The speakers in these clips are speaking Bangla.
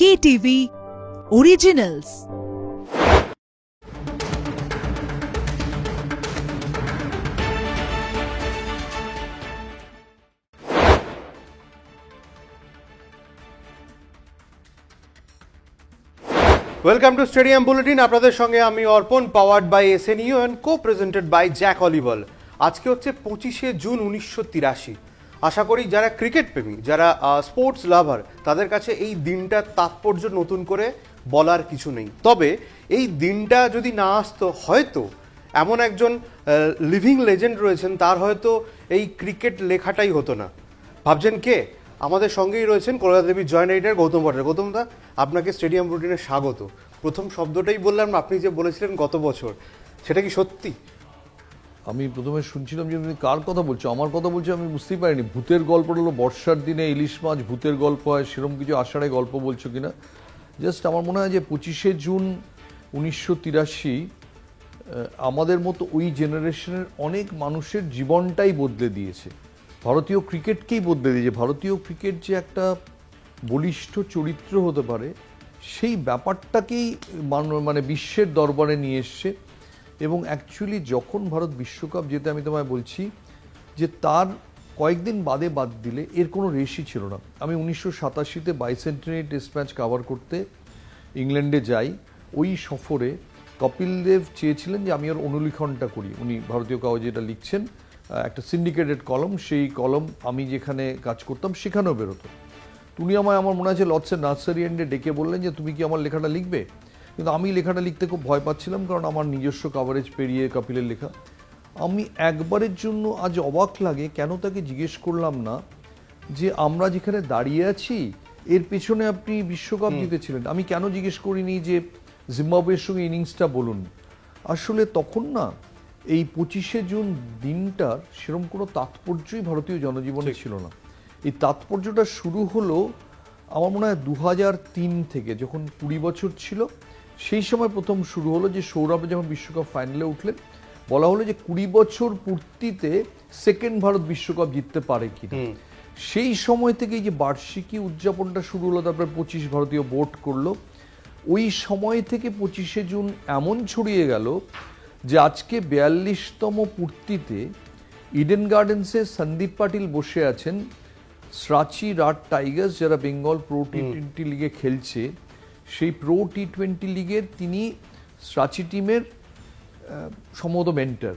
KTV Originals। Welcome to stadium bulletin. আপনাদের সঙ্গে আমি Arpan, powered by SNU and co presented by Jack olive oil. আজকে হচ্ছে 25শে জুন 1983। আশা করি যারা ক্রিকেট প্রেমী, যারা স্পোর্টস লাভার, তাদের কাছে এই দিনটার তাৎপর্য নতুন করে বলার কিছু নেই। তবে এই দিনটা যদি না আসতো, হয়তো এমন একজন লিভিং লেজেন্ড রয়েছেন, তার হয়তো এই ক্রিকেট লেখাটাই হতো না। ভাবছেন কে? আমাদের সঙ্গেই রয়েছেন কলকাতা দেবীর জয়েন্ট এডিটর গৌতম ভট্টাচার্য। গৌতম দা, আপনাকে স্টেডিয়াম রুটিনে স্বাগত। প্রথম শব্দটাই বললাম, আপনি যে বলেছিলেন গত বছর, সেটা কি সত্যি? আমি প্রথমে শুনছিলাম যে তুমি কার কথা বলছো, আমার কথা বলছো, আমি বুঝতেই পারিনি। ভূতের গল্প হলো বর্ষার দিনে ইলিশ মাছ ভূতের গল্প হয়, সেরকম কিছু আষাঢ়ে গল্প বলছো কিনা। জাস্ট আমার মনে হয় যে 25শে জুন 1983 আমাদের মতো ওই জেনারেশনের অনেক মানুষের জীবনটাই বদলে দিয়েছে, ভারতীয় ক্রিকেটকেই বদলে দিয়েছে। ভারতীয় ক্রিকেট যে একটা বলিষ্ঠ চরিত্র হতে পারে, সেই ব্যাপারটাকেই মানে বিশ্বের দরবারে নিয়ে এসছে। এবং অ্যাকচুয়ালি যখন ভারত বিশ্বকাপ জেতে, আমি তোমায় বলছি যে তার কয়েকদিন বাদে বাদ দিলে এর কোনো রেশই ছিল না। আমি 1987-তে বাইসেন্টেনারি টেস্ট ম্যাচ কভার করতে ইংল্যান্ডে যাই। ওই সফরে কপিল দেব চেয়েছিলেন যে আমি ওর অনুলিখনটা করি। উনি ভারতীয় কাগজে এটা লিখছেন, একটা সিন্ডিকেটেড কলম, সেই কলম আমি যেখানে কাজ করতাম সেখানেও বেরোতো। উনি আমায়, আমার মনে আছে, লর্ডসের নার্সারি এন্ডে ডেকে বললেন যে তুমি কি আমার লেখাটা লিখবে। কিন্তু আমি লেখাটা লিখতে খুব ভয় পাচ্ছিলাম, কারণ আমার নিজস্ব কাভারেজ পেরিয়ে কপিলের লেখা। আমি একবারের জন্য আজ অবাক লাগে কেন তাকে জিজ্ঞেস করলাম না যে আমরা যেখানে দাঁড়িয়ে আছি এর পেছনে আপনি বিশ্বকাপ জিতেছিলেন। আমি কেন জিজ্ঞেস করিনি যে জিম্বাবুয়ের সঙ্গে ইনিংসটা বলুন। আসলে তখন না এই 25শে জুন দিনটার সেরকম কোনো তাৎপর্যই ভারতীয় জনজীবনে ছিল না। এই তাৎপর্যটা শুরু হলো আমার মনে হয় 2003 থেকে, যখন 20 বছর ছিল সেই সময় প্রথম শুরু হলো যে সৌরভ যখন বিশ্বকাপ ফাইনালে উঠলেন, বলা হলো যে 20 বছর পূর্তিতে সেকেন্ড ভারত বিশ্বকাপ জিততে পারে কিনা। সেই সময় থেকে এই যে বার্ষিকী উদযাপনটা শুরু হলো, তারপরে 25 ভারতীয় ভোট করলো। ওই সময় থেকে 25শে জুন এমন ছড়িয়ে গেল যে আজকে 42তম পূর্তিতে ইডেন গার্ডেন্সে সন্দীপ পাটিল বসে আছেন। রাঁচি রাট টাইগার্স, যারা বেঙ্গল প্রো টি20 লিগে খেলছে, সেই প্রো টি20 লিগের তিনি রাঁচি টিমের সম্ভবত মেন্টর।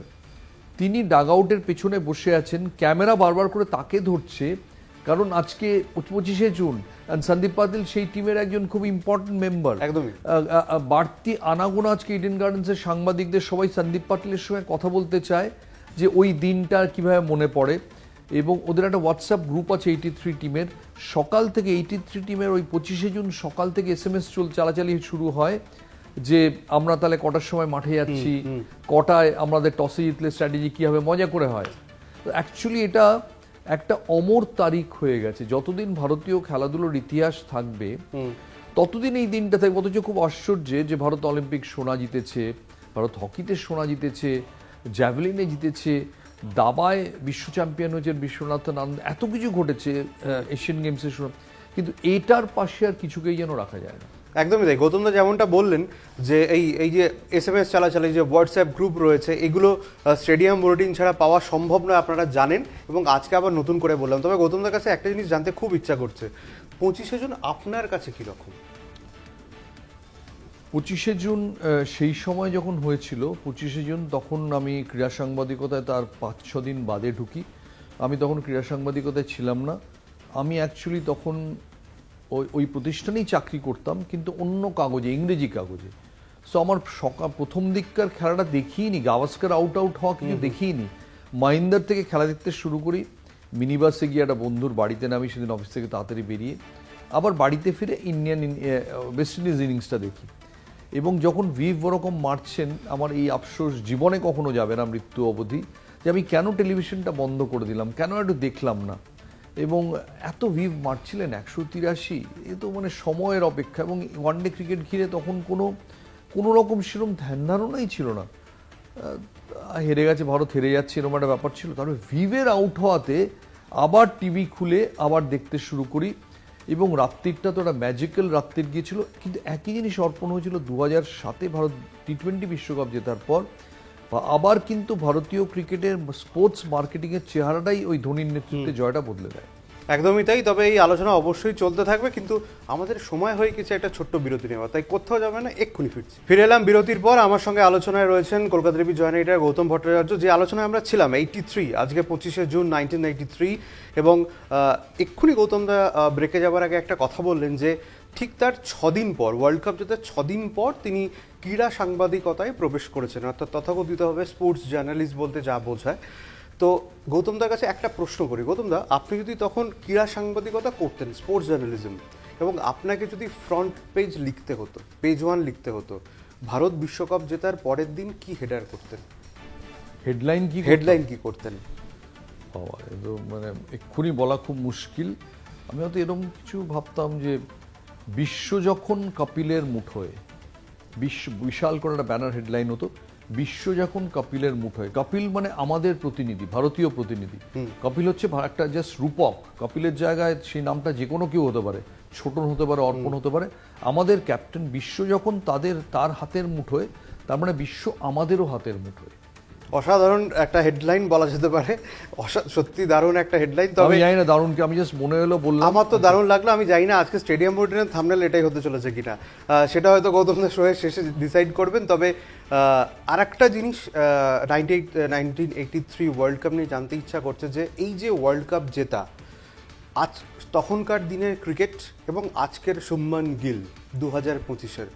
তিনি ডাগ আউটের পেছনে বসে আছেন, ক্যামেরা বারবার করে তাকে ধরছে, কারণ আজকে 25শে জুন সন্দীপ পাটিল সেই টিমের একজন খুব ইম্পর্টেন্ট মেম্বার। একদমই বাড়তি আনাগোনা আজকে ইডেন গার্ডেন্সের সাংবাদিকদের সবাই সন্দীপ পাটিলের সঙ্গে কথা বলতে চায় যে ওই দিনটা কিভাবে মনে পড়ে। এবং ওদের একটা হোয়াটসঅ্যাপ গ্রুপ আছে 83 টিমের। সকাল থেকে 83 টিমের ওই 25শে জুন সকাল থেকে SMS চালাচালি শুরু হয় যে আমরা তাহলে কটার সময় মাঠে যাচ্ছি, কটায় আমাদের টসে জিতলে স্ট্র্যাটেজি কী হবে, মজা করে হয়। তো অ্যাকচুয়ালি এটা একটা অমর তারিখ হয়ে গেছে। যতদিন ভারতীয় খেলাধুলোর ইতিহাস থাকবে ততদিন এই দিনটা থাকবে। অথচ খুব আশ্চর্য যে ভারত অলিম্পিক সোনা জিতেছে, ভারত হকিতে সোনা জিতেছে, জ্যাভলিনে জিতেছে, দাবায় বিশ্ব চ্যাম্পিয়ন হয়েছে বিশ্বনাথন আনন্দ, এত কিছু ঘটেছে এশিয়ান গেমসের সময়, কিন্তু এটার পাশে আর কিছুকেই যেন রাখা যায় না। একদমই তাই। গৌতম দা যেমনটা বললেন যে এই যে SMS চালাচালি, যে হোয়াটসঅ্যাপ গ্রুপ রয়েছে, এগুলো স্টেডিয়াম বুলেটিন ছাড়া পাওয়া সম্ভব নয়, আপনারা জানেন। এবং আজকে আবার নতুন করে বললাম। তবে গৌতম দার কাছে একটা জিনিস জানতে খুব ইচ্ছা করছে, 25শে জুন আপনার কাছে কীরকম? 25শে জুন সেই সময় যখন হয়েছিল 25শে জুন, তখন আমি ক্রীড়া সাংবাদিকতায় তার 5-6 দিন বাদে ঢুকি। আমি তখন ক্রীড়া সাংবাদিকতায় ছিলাম না। আমি অ্যাকচুয়ালি তখন ওই প্রতিষ্ঠানেই চাকরি করতাম, কিন্তু অন্য কাগজে, ইংরেজি কাগজে। সো আমার প্রথম দিককার খেলাটা দেখিইনি, গাভাস্কার আউট হওয়া কিছু দেখিইনি। মাহিন্দার থেকে খেলা দেখতে শুরু করি, মিনি বাসে গিয়ে একটা বন্ধুর বাড়িতে নামি, সেদিন অফিস থেকে তাড়াতাড়ি বেরিয়ে আবার বাড়িতে ফিরে ওয়েস্ট ইন্ডিজ ইনিংসটা দেখি। এবং যখন ভিভ ওরকম মারছেন, আমার এই আফসোস জীবনে কখনো যাবে না, মৃত্যু অবধি, যে আমি কেন টেলিভিশনটা বন্ধ করে দিলাম, কেন একটু দেখলাম না। এবং এত ভিভ মারছিলেন 183, এ তো মানে সময়ের অপেক্ষা। এবং ওয়ানডে ক্রিকেট ঘিরে তখন কোনো রকম সেরকম ধ্যান ধারণাই ছিল না। হেরে গেছে ভারত, হেরে যাচ্ছে, এরকম একটা ব্যাপার ছিল। তারপরে ভিভের আউট হওয়াতে আবার টিভি খুলে আবার দেখতে শুরু করি। এবং রাত্রিটা তো একটা ম্যাজিক্যাল রাত্রির গিয়েছিল। কিন্তু একই জিনিস অর্পণ হয়েছিল 2007 ভারত টি20 বিশ্বকাপ জেতার পর। আবার কিন্তু ভারতীয় ক্রিকেটের স্পোর্টস মার্কেটিংয়ের চেহারাটাই ওই ধোনির নেতৃত্বে জয়টা বদলে দেয়। একদমই তাই। তবে এই আলোচনা অবশ্যই চলতে থাকবে, কিন্তু আমাদের সময় হয়ে গেছে একটা ছোট্ট বিরতি নেওয়া, তাই কোথাও যাবে না, এক্ষুনি ফিরছি। ফিরে এলাম বিরতির পর। আমার সঙ্গে আলোচনায় রয়েছেন Kolkata TV joint editor Gautam Bhattacharya. যে আলোচনায় আমরা ছিলাম 83, আজকে 25শে জুন 1983, এবং এক্ষুনি গৌতমদা ব্রেকে যাওয়ার আগে একটা কথা বললেন যে ঠিক তার 6 দিন পর, ওয়ার্ল্ড কাপ জেতার 6 দিন পর তিনি ক্রীড়া সাংবাদিকতায় প্রবেশ করেছেন, অর্থাৎ তথাকথিতভাবে স্পোর্টস জার্নালিস্ট বলতে যা বোঝায়। তো গৌতমদার কাছে একটা প্রশ্ন করি, গৌতমদা, আপনি যদি তখন ক্রীড়া সাংবাদিকতা করতেন, স্পোর্টস জার্নালিজম, এবং আপনাকে যদি ফ্রন্ট পেজ লিখতে হতো, পেজ 1 লিখতে হতো, ভারত বিশ্বকাপ জেতার পরের দিন কি হেডার করতেন? হেডলাইন কি করতেন? মানে এক্ষুনি বলা খুব মুশকিল। আমি হয়তো এরকম কিছু ভাবতাম যে বিশ্ব যখন কপিলের মুঠোয়, বিশাল করে একটা ব্যানার হেডলাইন হতো, বিশ্ব যখন কপিলের মুঠোয়। কপিল মানে আমাদের প্রতিনিধি, ভারতীয় প্রতিনিধি। কপিল হচ্ছে একটা জাস্ট রূপক। কপিলের জায়গায় সেই নামটা যে কোনো কেউ হতে পারে, ছোটন হতে পারে, অর্পণ হতে পারে। আমাদের ক্যাপ্টেন, বিশ্ব যখন তার হাতের মুঠোয়, তার মানে বিশ্ব আমাদেরও হাতের মুঠোয়। অসাধারণ একটা হেডলাইন বলা যেতে পারে, সত্যি দারুণ একটা হেডলাইন। তবে জানি না দারুণ কি, আমি জাস্ট মনে হলো বললাম, আমার তো দারুণ লাগলো। আমি জানি না আজকে স্টেডিয়াম বুলেটিনের থাম্বনেল এটাই হতে চলেছে কিনা, সেটা হয়তো গৌতমদার শোয়ের শেষে ডিসাইড করবেন। তবে আর একটা জিনিস 1983 ওয়ার্ল্ড কাপ নিয়ে জানতে ইচ্ছা করছে, যে এই যে ওয়ার্ল্ড কাপ জেতা, আজ তখনকার দিনের ক্রিকেট এবং আজকের শুভমান গিল 2025-এর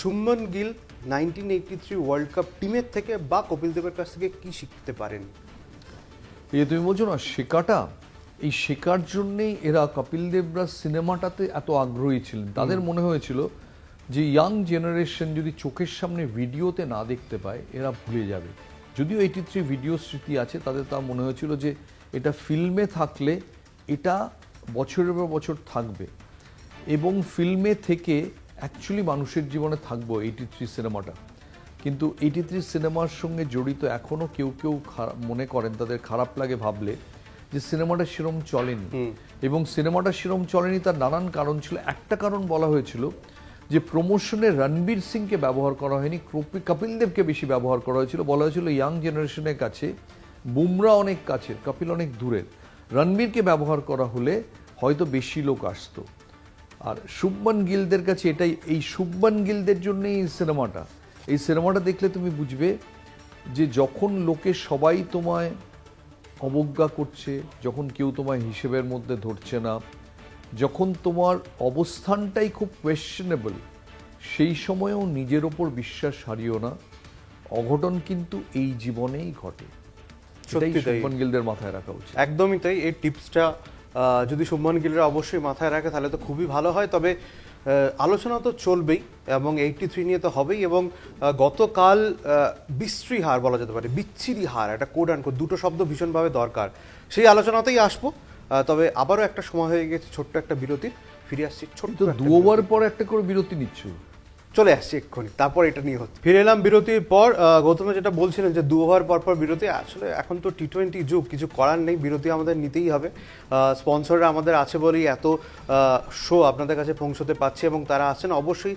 শুভমান গিল 1983 ওয়ার্ল্ড কাপ টিমের থেকে বা কপিল দেবের কাছ থেকে কি শিখতে পারেন? এই তুমি বলছো না শেখাটা, এই শেখার জন্যেই এরা কপিল দেবরা সিনেমাটাতে এত আগ্রহী ছিলেন। তাদের মনে হয়েছিল যে ইয়াং জেনারেশন যদি চোখের সামনে ভিডিওতে না দেখতে পায়, এরা ভুলে যাবে। যদিও 83 ভিডিও স্মৃতি আছে, তাদের তা মনে হয়েছিল যে এটা ফিল্মে থাকলে এটা বছরের পর বছর থাকবে, এবং ফিল্মে থেকে অ্যাকচুয়ালি মানুষের জীবনে থাকবো 83 সিনেমাটা। কিন্তু 83 সিনেমার সঙ্গে জড়িত এখনও কেউ কেউ মনে করেন, তাদের খারাপ লাগে ভাবলে, যে সিনেমাটা সেরম চলেনি। এবং সিনেমাটা সেরম চলেনি তার নানান কারণ ছিল। একটা কারণ বলা হয়েছিল যে প্রমোশনে রণবীর সিংকে ব্যবহার করা হয়নি, কপিল দেবকে বেশি ব্যবহার করা হয়েছিল। বলা হয়েছিল ইয়াং জেনারেশনের কাছে বুমরা অনেক কাছের, কপিল অনেক দূরের, রণবীরকে ব্যবহার করা হলে হয়তো বেশি লোক আসতো। আর শুভমান গিলদের কাছে এটাই, এই শুভমান গিলদের জন্যই এই সিনেমাটা দেখলে তুমি বুঝবে যে যখন লোকে সবাই তোমায় অবজ্ঞা করছে, যখন কেউ তোমায় হিসেবের মধ্যে ধরছে না, যখন তোমার অবস্থানটাই খুব কোয়েশ্চেনেবল, সেই সময়েও নিজের ওপর বিশ্বাস হারিও না। অঘটন কিন্তু এই জীবনেই ঘটে। সেটাই শুভমান গিলদের মাথায় রাখা উচিত। একদমই তাই। এই টিপসটা যদি শুভমান গিলরা অবশ্যই মাথায় রাখে তাহলে তো খুবই ভালো হয়। তবে আলোচনা তো চলবেই, এবং 83 নিয়ে তো হবেই। এবং গতকাল বিশ্রী হার বলা যেতে পারে, বিচ্ছিরি হার, একটা কোড অ্যান্ড কোড, দুটো শব্দ ভীষণভাবে দরকার, সেই আলোচনাতেই আসবো। তবে আবারও একটা সময় হয়ে গেছে ছোট্ট একটা বিরতির, ফিরে আসছি। ছোট্ট 2 ওভার পর একটা করে বিরতি নিচ্ছ, চলে আসছি এক্ষুনি, তারপর এটা নিয়ে হচ্ছে। ফিরে এলাম বিরতির পর। গৌতম যেটা বলছিলেন যে 2 ওভার পর পর বিরতি, আসলে এখন তো টি20 যুগ, কিছু করার নেই, বিরতি আমাদের নিতেই হবে। স্পন্সররা আমাদের আছে বলেই এত শো আপনাদের কাছে পৌঁছতে পারছে, এবং তারা আছেন অবশ্যই।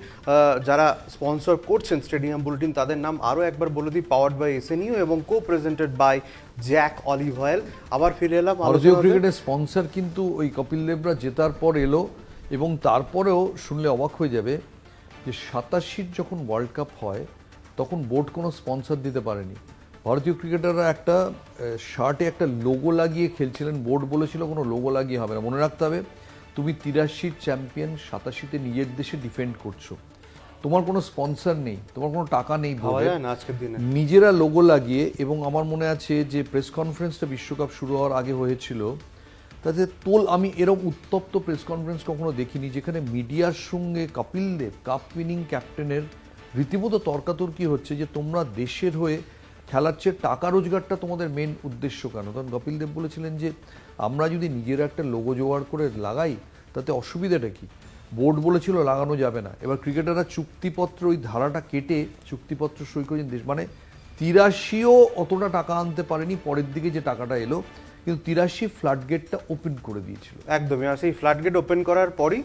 যারা স্পন্সর করছেন স্টেডিয়াম বুলেটিন, তাদের নাম আরও একবার বলে দিই, পাওয়ার্ড বাই এসএনইউ এবং co presented by Jack olive oil. আবার ফিরে এলাম। ভারতীয় ক্রিকেটের স্পন্সর কিন্তু ওই কপিল দেবরা জেতার পর এলো, এবং তারপরেও শুনলে অবাক হয়ে যাবে যে 87 যখন ওয়ার্ল্ড কাপ হয় তখন বোর্ড কোনো স্পন্সর দিতে পারেনি। ভারতীয় ক্রিকেটাররা একটা শার্টে একটা লোগো লাগিয়ে খেলছিলেন, বোর্ড বলেছিল কোনো লোগো লাগিয়ে হবে না। মনে রাখতে হবে, তুমি 83 চ্যাম্পিয়ন, 87-তে নিজের দেশে ডিফেন্ড করছো, তোমার কোনো স্পন্সর নেই, তোমার কোনো টাকা নেই, নিজেরা লোগো লাগিয়ে। এবং আমার মনে আছে যে প্রেস কনফারেন্সটা বিশ্বকাপ শুরু হওয়ার আগে হয়েছিল, তাতে আমি এরকম উত্তপ্ত প্রেস কনফারেন্স কখনো দেখিনি, যেখানে মিডিয়ার সঙ্গে কপিল দেব, কাপ উইনিং ক্যাপ্টেনের, রীতিমতো তর্কাতর্কি হচ্ছে যে তোমরা দেশের হয়ে খেলার চেয়ে টাকা রোজগারটা তোমাদের মেন উদ্দেশ্য কেন? কারণ কপিল দেব বলেছিলেন যে আমরা যদি নিজেরা একটা লোগো জোগাড় করে লাগাই তাতে অসুবিধাটা কি? বোর্ড বলেছিল লাগানো যাবে না। এবার ক্রিকেটাররা চুক্তিপত্র, ওই ধারাটা কেটে চুক্তিপত্র সই করেছেন দেশ, মানে 83ও অতটা টাকা আনতে পারেনি, পরের দিকে যে টাকাটা এলো। কিন্তু 83 ফ্লাড গেটটা ওপেন করে দিয়েছিল। একদমই, আর সেই ফ্লাড গেট ওপেন করার পরই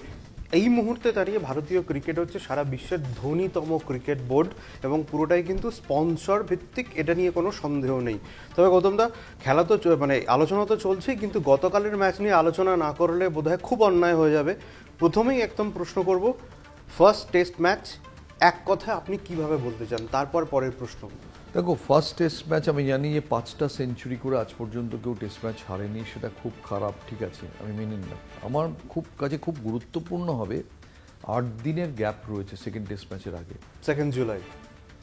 এই মুহূর্তে দাঁড়িয়ে ভারতীয় ক্রিকেট হচ্ছে সারা বিশ্বের ধনীতম ক্রিকেট বোর্ড, এবং পুরোটাই কিন্তু স্পন্সর ভিত্তিক, এটা নিয়ে কোনো সন্দেহ নেই। তবে গৌতমদা, খেলা তো মানে আলোচনা তো চলছেই, কিন্তু গতকালের ম্যাচ নিয়ে আলোচনা না করলে বোধহয় খুব অন্যায় হয়ে যাবে। প্রথমেই একদম প্রশ্ন করব, ফার্স্ট টেস্ট ম্যাচ এক কথায় আপনি কিভাবে বলতে চান, তারপর পরের প্রশ্ন। দেখো, ফার্স্ট টেস্ট ম্যাচ আমি জানি যে 5টা সেঞ্চুরি করে আজ পর্যন্ত কেউ টেস্ট ম্যাচ হারেনি, সেটা খুব খারাপ, ঠিক আছে, আমি মেনে নিলাম। আমার কাছে খুব গুরুত্বপূর্ণ হবে 8 দিনের গ্যাপ রয়েছে সেকেন্ড টেস্ট ম্যাচের আগে, 2 জুলাই।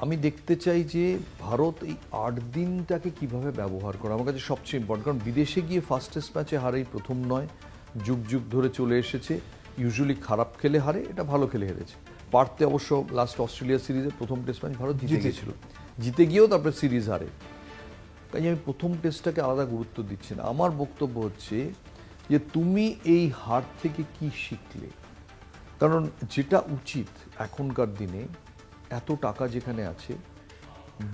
আমি দেখতে চাই যে ভারত এই 8 দিনটাকে কিভাবে ব্যবহার করে, আমার কাছে সবচেয়ে ইম্পর্টেন্ট। কারণ বিদেশে গিয়ে ফার্স্ট টেস্ট ম্যাচে হারেই প্রথম নয়, যুগ যুগ ধরে চলে এসেছে। ইউজুয়ালি খারাপ খেলে হারে, এটা ভালো খেলে হেরেছে। পারতে অবশ্য লাস্ট অস্ট্রেলিয়া সিরিজে প্রথম টেস্ট ম্যাচ ভারত জিতে গিয়েছিল, জিতে গিয়েও তারপরে সিরিজ হারে। তাই আমি প্রথম টেস্টটাকে আলাদা গুরুত্ব দিচ্ছি না। আমার বক্তব্য হচ্ছে যে তুমি এই হার থেকে কি শিখলে, কারণ যেটা উচিত এখনকার দিনে, এত টাকা যেখানে আছে,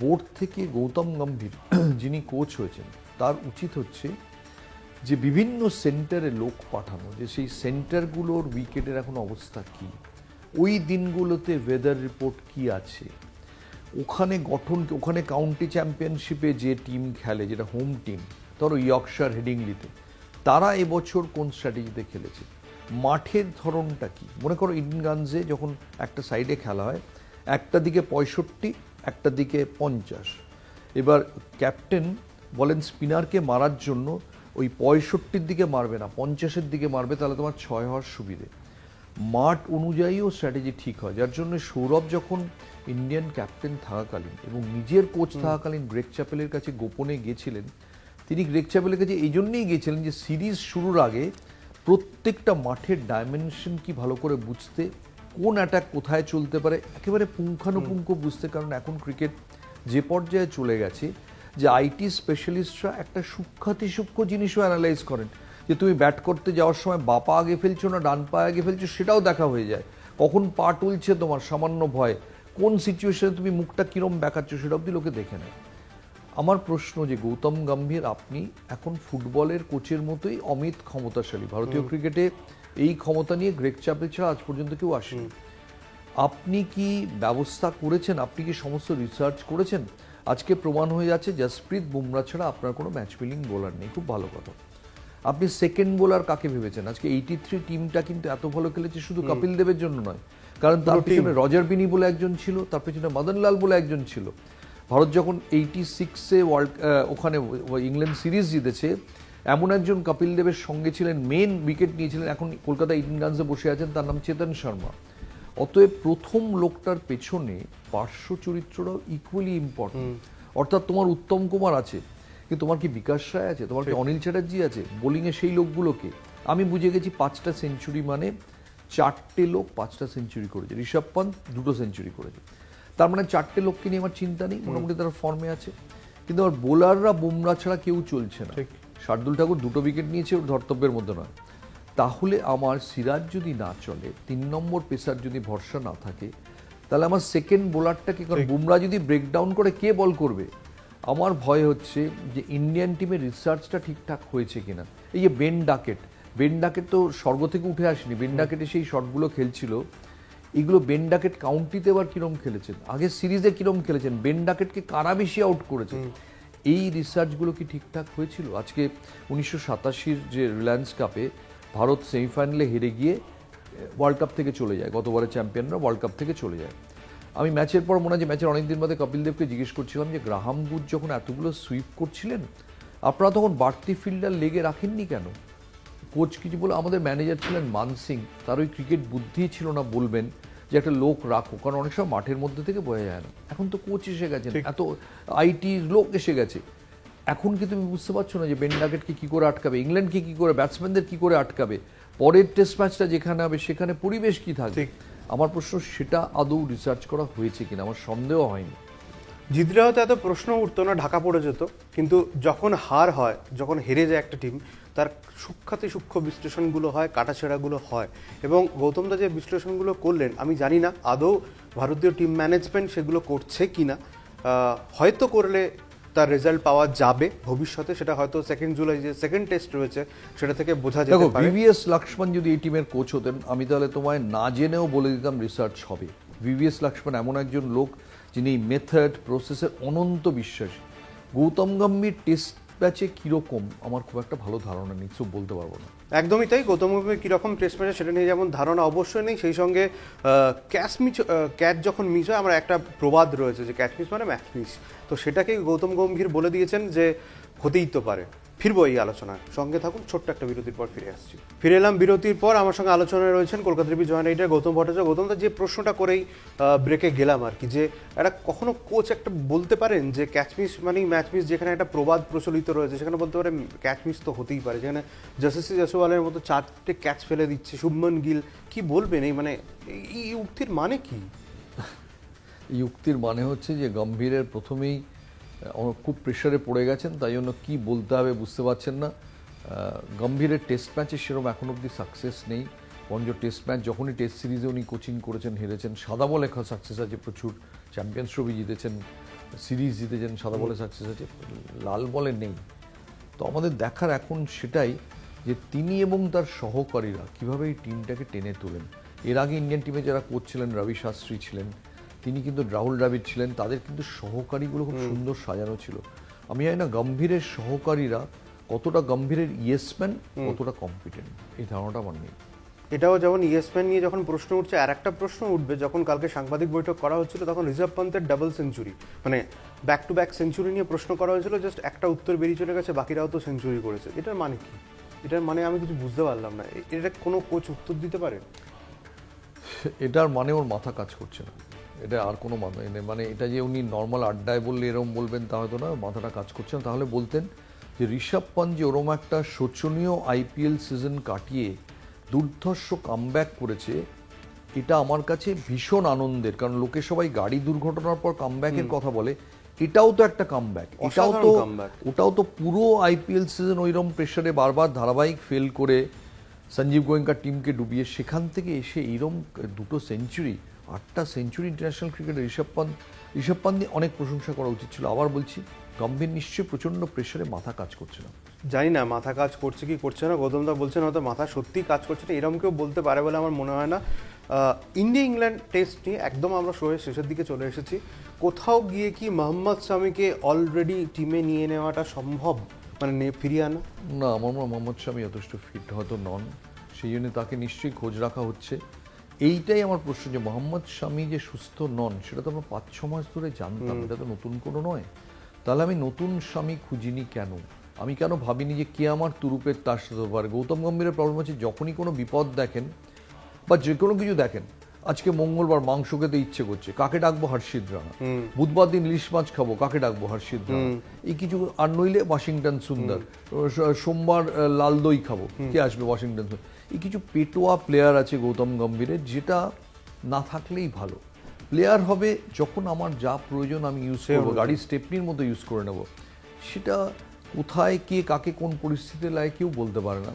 বোর্ড থেকে গৌতম গম্ভীর যিনি কোচ হয়েছেন তার উচিত হচ্ছে যে বিভিন্ন সেন্টারে লোক পাঠানো, যে সেই সেন্টারগুলোর উইকেটের এখন অবস্থা কি, ওই দিনগুলোতে ওয়েদার রিপোর্ট কি আছে, ওখানে কাউন্টি চ্যাম্পিয়নশিপে যে টিম খেলে, যেটা হোম টিম, ধরো ইয়র্কশায়ার, হেডিংলিতে, তারা এবছর কোন স্ট্র্যাটেজিতে খেলেছে, মাঠের ধরনটা কি। মনে করো ইডেনগানসে যখন একটা সাইডে খেলা হয়, একটা দিকে 65, একটা দিকে 50, এবার ক্যাপ্টেন বলেন স্পিনারকে মারার জন্য ওই 65-র দিকে মারবে না, 50-এর দিকে মারবে, তাহলে তোমার 6 হওয়ার সুবিধে। মাঠ অনুযায়ীও স্ট্র্যাটেজি ঠিক হয়, যার জন্য সৌরভ যখন ইন্ডিয়ান ক্যাপ্টেন থাকাকালীন এবং নিজের কোচ থাকাকালীন গ্রেগ চ্যাপেলের কাছে গোপনে গিয়েছিলেন, তিনি গ্রেগ চ্যাপেলের কাছে এই জন্যই গিয়েছিলেন যে সিরিজ শুরুর আগে প্রত্যেকটা মাঠের ডাইমেনশন কি ভালো করে বুঝতে, কোন অ্যাটাক কোথায় চলতে পারে, একেবারে পুঙ্খানুপুঙ্খ বুঝতে। কারণ এখন ক্রিকেট যে পর্যায়ে চলে গেছে যে আইটি স্পেশালিস্টরা একটা সূক্ষ্ম জিনিসও অ্যানালাইজ করেন, যে তুমি ব্যাট করতে যাওয়ার সময় বা পা আগে ফেলছো না ডান পা আগে ফেলছো, সেটাও দেখা হয়ে যায়। কখন পা টুলছে তোমার সামান্য ভয়, কোন সিচুয়েশনে তুমি মুখটা কিরম দেখাচ্ছ, সেটা অব্দি লোকে দেখে নেয়। আমার প্রশ্ন যে গৌতম গম্ভীর, আপনি এখন ফুটবলের কোচের মতোই অমিত ক্ষমতাশালী, ভারতীয় ক্রিকেটে এই ক্ষমতা নিয়ে গ্রেগ চ্যাপেল ছাড়া আজ পর্যন্ত কেউ আসেনি। আপনি কি ব্যবস্থা করেছেন, আপনি কি সমস্ত রিসার্চ করেছেন? আজকে প্রমাণ হয়ে যাচ্ছে জসপ্রীত বুমরা ছাড়া আপনার কোনো ম্যাচ উইনিং বোলার নেই, খুব ভালো কথা। আপনি সেকেন্ড বোলার কাকে ভেবেছেন? আজকে 83 টিমটা কিন্তু এত ভালো খেলেছে শুধু কপিল দেবের জন্য নয়, কারণ তার পিছনে রজার বিনি বলে একজন ছিল, তার পিছনে মদনলাল বলে একজন ছিল। ভারত যখন 86-এ ওখানে ইংল্যান্ড সিরিজ জিতেছে, এমন একজন কপিল দেবের সঙ্গে ছিলেন, মেন উইকেট নিয়েছিলেন, এখন কলকাতা ইডেন গার্ডেন্সে বসে আছেন, তার নাম চেতন শর্মা। অতএব প্রথম লোকটার পেছনে পার্শ্ব চরিত্রটাও ইকুয়ালি ইম্পর্টেন্ট। অর্থাৎ তোমার উত্তম কুমার আছে, কিন্তু তোমার কি বিকাশ রায় আছে, তোমার কি অনিল চ্যাটার্জি আছে, বোলিংয়ে সেই লোকগুলোকে আমি বুঝে গেছি। 5টা সেঞ্চুরি মানে 4টে লোক 5টা সেঞ্চুরি করেছে, ঋষভ পন্থ 2টো সেঞ্চুরি করেছে, তার মানে 4টে লোককে নিয়ে আমার চিন্তা নেই, মোটামুটি তারা ফর্মে আছে। কিন্তু আমার বোলাররা বুমরা ছাড়া কেউ চলছে না। শার্দুল ঠাকুর 2টো উইকেট নিয়েছে, ওর ধর্তব্যের মধ্যে নয়। তাহলে আমার সিরাজ যদি না চলে, 3 নম্বর পেসার যদি ভরসা না থাকে, তাহলে আমার সেকেন্ড বোলারটাকে, কারণ বুমরা যদি ব্রেকডাউন করে কে বল করবে? আমার ভয় হচ্ছে যে ইন্ডিয়ান টিমের রিসার্চটা ঠিকঠাক হয়েছে কিনা। এই যে বেন ডাকেট তো স্বর্গ থেকে উঠে আসেনি, বেন ডাকেটে সেই শটগুলো খেলছিল, এগুলো বেন ডাকেট কাউন্টিতে এবার কিরম খেলেছেন, আগের সিরিজে কিরম খেলেছেন, বেন ডাকেটকে কারা বেশি আউট করেছে, এই রিসার্চগুলো কি ঠিকঠাক হয়েছিল? আজকে 1987-র যে রিলায়েন্স কাপে ভারত সেমিফাইনালে হেরে গিয়ে ওয়ার্ল্ড কাপ থেকে চলে যায়, গতবারের চ্যাম্পিয়নরা ওয়ার্ল্ড কাপ থেকে চলে যায়। আমি ম্যাচের পর মনে হয় যে ম্যাচের অনেকদিন বাদে কপিল দেবকে জিজ্ঞেস করছিলাম যে গ্রাহাম গুড যখন এতগুলো সুইপ করছিলেন, আপনারা তখন বাড়তি ফিল্ডার লেগে রাখেননি কেন? কোচ কিছু বলে, আমাদের ম্যানেজার ছিলেন মান সিং, তার ওই ক্রিকেট বুদ্ধি ছিল না বলবেন যে একটা লোক রাখো, কারণ অনেক সময় মাঠের মধ্যে থেকে বোঝা যায় না। এখন তো কোচ এসে গেছেন, এত আইটির লোক এসে গেছে, এখন কি তুমি বুঝতে পারছো না যে বেন ডাকেটকে কী করে আটকাবে, ইংল্যান্ডকে কী করে, ব্যাটসম্যানদের কী করে আটকাবে, পরের টেস্ট ম্যাচটা যেখানে হবে সেখানে পরিবেশ কী থাকবে? আমার প্রশ্ন সেটা আদৌ রিসার্চ করা হয়েছে কিনা, আমার সন্দেহ হয়নি। জিতলে হয়তো এত প্রশ্ন উঠতো না, ঢাকা পড়ে যেত, কিন্তু যখন হার হয়, যখন হেরে যায় একটা টিম, তার সূক্ষ্ম বিশ্লেষণগুলো হয়, কাটাছেঁড়াগুলো হয়। এবং গৌতমদা যে বিশ্লেষণগুলো করলেন, আমি জানি না আদৌ ভারতীয় টিম ম্যানেজমেন্ট সেগুলো করছে কি না, হয়তো করলে তার রেজাল্ট পাওয়া যাবে ভবিষ্যতে, সেটা হয়তো 2 জুলাই যে সেকেন্ড টেস্ট রয়েছে সেটা থেকে বোঝা যেতে দেখো, পারে। ভিভিএস লক্ষ্মণ যদি এই টিমের কোচ হতেন, আমি তাহলে তোমায় না জেনেও বলে দিতাম রিসার্চ হবে। ভিভিএস লক্ষ্মণ এমন একজন লোক যিনি মেথড প্রসেসের অনন্ত বিশ্বাসী। গৌতম গম্ভীর টেস্ট ম্যাচে কিরকম আমার খুব একটা ভালো ধারণা নেই, সব বলতে পারবো না। একদমই তাই। গৌতম গম্ভীর কীরকম টেস্ট ম্যাচে সেটা নিয়ে যেমন ধারণা অবশ্যই নেই, সেই সঙ্গে ক্যাচ যখন মিস হয়, আমরা একটা প্রবাদ রয়েছে যে ক্যাচ মিস মানে ম্যাচ মিস, তো সেটাকেই গৌতম গম্ভীর বলে দিয়েছেন যে হতেই তো পারে। ফিরবো এই আলোচনায়, সঙ্গে থাকুন, ছোট্ট একটা বিরতির পর ফিরে আসছি। ফিরে এলাম বিরতির পর, আমার সঙ্গে আলোচনায় রয়েছেন Kolkata TV joint editor Gautam Bhattacharya. Gautam da, যে প্রশ্নটা করেই ব্রেকে গেলাম আর কি, যে একটা কখনো কোচ একটা বলতে পারেন যে ক্যাচ মিস মানেই ম্যাচ মিস, যেখানে একটা প্রবাদ প্রচলিত রয়েছে সেখানে বলতে পারে ক্যাচ মিস তো হতেই পারে, যেখানে যশস্বী জয়সওয়ালের মতো 4টে ক্যাচ ফেলে দিচ্ছে শুভমন গিল, কি বলবেন এই মানে এই উক্তির মানে কি? এই উক্তির মানে হচ্ছে যে গম্ভীরের প্রথমেই খুব প্রেশারে পড়ে গেছেন, তাই জন্য কী বলতে হবে বুঝতে পারছেন না। গম্ভীরের টেস্ট ম্যাচে সেরকম এখন অবধি সাকসেস নেই। বরঞ্চ টেস্ট ম্যাচ যখনই টেস্ট সিরিজে উনি কোচিং করেছেন হেরেছেন। সাদা বলে সাকসেস আছে প্রচুর, চ্যাম্পিয়ন্স ট্রফি জিতেছেন, সিরিজ জিতেছেন, সাদা বলে সাকসেস আছে, লাল বলে নেই। তো আমাদের দেখার এখন সেটাই যে তিনি এবং তার সহকারীরা কীভাবে এই টিমটাকে টেনে তোলেন। এর আগে ইন্ডিয়ান টিমে যারা কোচ ছিলেন, রবি শাস্ত্রী ছিলেন, তিনি কিন্তু রাহুল দ্রাবিড় ছিলেন, তাদের কিন্তু সহকারীগুলো খুব সুন্দর সাজানো ছিল। আমি জানি না গম্ভীরের সহকারীরা কতটা গম্ভীরের ইয়েসম্যান, কতটা কম্পিটেন্ট, এই ধারণাটা আমার নেই। এটাও যেমন ইয়েসম্যান নিয়ে যখন প্রশ্ন উঠছে, আর একটা প্রশ্ন উঠবে যখন কালকে সাংবাদিক বৈঠক করা হচ্ছিল তখন ঋষভ পন্থের ডাবল সেঞ্চুরি মানে ব্যাক টু ব্যাক সেঞ্চুরি নিয়ে প্রশ্ন করা হয়েছিল, জাস্ট একটা উত্তর বেরিয়ে চলে গেছে, বাকিরাও তো সেঞ্চুরি করেছে। এটার মানে কি? এটার মানে আমি কিছু বুঝতে পারলাম না। এটা কোনো কোচ উত্তর দিতে পারে? এটার মানে ওর মাথা কাজ করছে না, এটা আর কোনো মানে এটা যে উনি নর্মাল আড্ডায় বললে এরকম বলবেন তা হয়তো না, মাথাটা কাজ করছে না। তাহলে বলতেন যে ঋষভ পন্থ যে ওরম একটা শোচনীয় আইপিএল সিজন কাটিয়ে দুর্ধর্ষ কামব্যাক করেছে, এটা আমার কাছে ভীষণ আনন্দের। কারণ লোকে সবাই গাড়ি দুর্ঘটনার পর কামব্যাকের কথা বলে, এটাও তো একটা কামব্যাক, ওটাও তো পুরো আইপিএল সিজন ওইরকম প্রেশারে বারবার ধারাবাহিক ফেল করে সঞ্জীব গোয়েঙ্কার টিমকে ডুবিয়ে সেখান থেকে এসে এইরকম 2টো সেঞ্চুরি, 8টা সেঞ্চুরি ইন্টারন্যাশনাল ক্রিকেটে ঋষভ পন্থ নিয়ে অনেক প্রশংসা করা উচিত ছিল। আবার বলছি, গম্ভীর নিশ্চয়ই প্রচণ্ড প্রেশারে মাথা কাজ করছে না। জানি না মাথা কাজ করছে কি করছে না, গৌতমদা বলছেন হয়তো মাথা সত্যিই কাজ করছে না, এরকম কেউ বলতে পারে বলে আমার মনে হয় না। ইন্ডিয়া ইংল্যান্ড টেস্ট নিয়ে একদম আমরা শোয়ের শেষের দিকে চলে এসেছি। কোথাও গিয়ে কি মোহাম্মদ শামিকে অলরেডি টিমে নিয়ে নেওয়াটা সম্ভব, মানে ফিরিয়ে আনা? না, আমার মনে হয় মোহাম্মদ শামি যথেষ্ট ফিট হয়তো নন, সেই জন্য তাকে নিশ্চয়ই খোঁজ রাখা হচ্ছে। এইটাই আমার প্রশ্ন, যে মোহাম্মদ শামি যে সুস্থ নন সেটা তো আমরা 5-6 মাস ধরে জানতাম, এটা তো নতুন কোনো নয়। তাহলে আমি নতুন স্বামী খুঁজিনি কেন? আমি কেন ভাবিনি যে কে আমার তুরুপের তার সাথে পারে? গৌতম গম্ভীরের প্রবলেম হচ্ছে যখনই কোনো বিপদ দেখেন বা যে কোনো কিছু দেখেন, আজকে মঙ্গলবার মাংস খেতে ইচ্ছে করছে, কাকে ডাকবো? হর্ষিত রানা। বুধবার দিন ইলিশ মাছ খাবো, কাকে ডাকবো? হর্ষিত রানা। এই কিছু, আর নইলে ওয়াশিংটন সুন্দর। সোমবার লাল দই খাবো, কে আসবে? ওয়াশিংটন সুন্দর। এই কিছু পেটোয়া প্লেয়ার আছে গৌতম গম্ভীরের, যেটা না থাকলেই ভালো। প্লেয়ার হবে যখন আমার যা প্রয়োজন আমি ইউজ করবো, গাড়ির স্টেপনির মতো ইউজ করে নেব। সেটা কোথায় কে কাকে কোন পরিস্থিতিতে লাগে কেউ বলতে পারে না।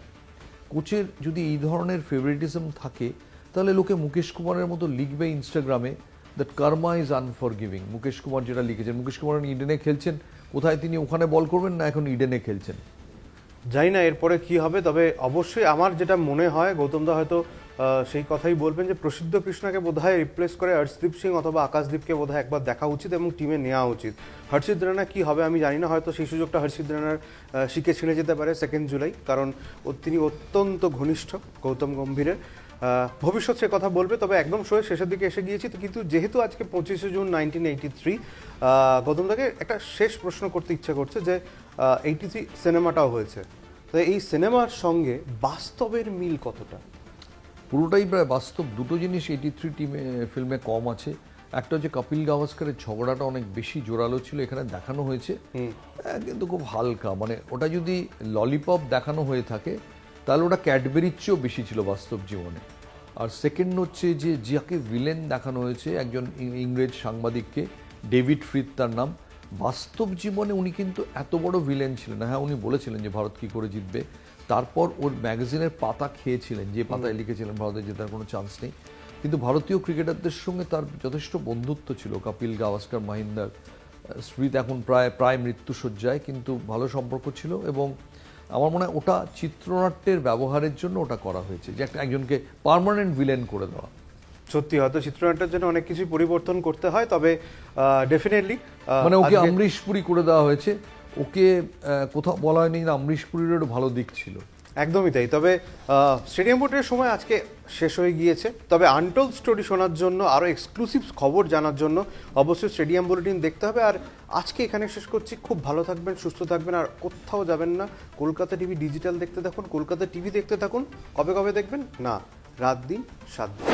কোচের যদি এই ধরনের ফেভারিটিজম থাকে তাহলে লোকে মুকেশ কুমারের মতো লিখবে ইনস্টাগ্রামে, that karma is unforgiving. Mukesh Kumar যেটা লিখেছেন, মুকেশ কুমার ইডেনে খেলছেন, কোথায় তিনি ওখানে বল করবেন না, এখন ইডেনে খেলছেন। জানি না এরপরে কি হবে, তবে অবশ্যই আমার যেটা মনে হয় গৌতমদা হয়তো সেই কথাই বলবেন যে প্রসিদ্ধ কৃষ্ণাকে বোধহয় রিপ্লেস করে হর্ষদীপ সিং অথবা আকাশদীপকে বোধহয় একবার দেখা উচিত এবং টিমে নেওয়া উচিত। হর্ষিত রানা কি হবে আমি জানি না, হয়তো সেই সুযোগটা হর্ষিত রানার শিখে ছিঁড়ে যেতে পারে 2 জুলাই, কারণ তিনি অত্যন্ত ঘনিষ্ঠ গৌতম গম্ভীরের। ভবিষ্যৎ সে কথা বলবে। তবে একদম শোয়ের শেষের দিকে এসে গিয়েছি, কিন্তু যেহেতু আজকে 25শে জুন 1983, গৌতমদাকে একটা শেষ প্রশ্ন করতে ইচ্ছা করছে যে 83 সিনেমাটাও হয়েছে, তো এই সিনেমার সঙ্গে বাস্তবের মিল কতটা? পুরোটাই প্রায় বাস্তব। দুটো জিনিস 83 ফিল্মে কম আছে। একটা হচ্ছে কপিল গাভাস্করের ঝগড়াটা অনেক বেশি জোরালো ছিল, এখানে দেখানো হয়েছে কিন্তু খুব হালকা। মানে ওটা যদি ললিপপ দেখানো হয়ে থাকে তাহলে ওটা ক্যাডবেরির চেয়েও বেশি ছিল বাস্তব জীবনে। আর সেকেন্ড হচ্ছে যে যাকে ভিলেন দেখানো হয়েছে, একজন ইংরেজ সাংবাদিককে, ডেভিড ফ্রিথ তার নাম, বাস্তব জীবনে উনি কিন্তু এত বড় ভিলেন ছিলেন না। হ্যাঁ, উনি বলেছিলেন যে ভারত কী করে জিতবে, তারপর ওর ম্যাগাজিনের পাতা খেয়েছিলেন, যে পাতায় লিখেছিলেন ভারতের জেতার কোনো চান্স নেই। কিন্তু ভারতীয় ক্রিকেটারদের সঙ্গে তার যথেষ্ট বন্ধুত্ব ছিল, কপিল গাভাস্কর, মহিন্দর, স্মৃত এখন প্রায় মৃত্যুশয্যায়, কিন্তু ভালো সম্পর্ক ছিল। এবং আমার মনে হয় ওটা চিত্রনাট্যের ব্যবহারের জন্য ওটা করা হয়েছে, যে একজনকে পার্মানেন্ট ভিলেন করে দেওয়া। সত্যি হয়তো চিত্রনাট্যের জন্য অনেক কিছু পরিবর্তন করতে হয়, তবে ডেফিনেটলি মানে ওকে অমরিশ পুরী করে দেওয়া হয়েছে। ওকে কোথাও বলা হয়নি যে অমরিশ পুরীর একটু ভালো দিক ছিল। একদমই তাই। তবে স্টেডিয়াম বুলেটিনের সময় আজকে শেষ হয়ে গিয়েছে। তবে আনটোল্ড স্টোরি শোনার জন্য, আরও এক্সক্লুসিভ খবর জানার জন্য অবশ্যই স্টেডিয়াম বুলেটিন দেখতে হবে। আর আজকে এখানে শেষ করছি। খুব ভালো থাকবেন, সুস্থ থাকবেন, আর কোথাও যাবেন না। কলকাতা টিভি ডিজিটাল দেখতে থাকুন, কলকাতা টিভি দেখতে থাকুন। কবে কবে দেখবেন? না, রাত দিন 7 দিন।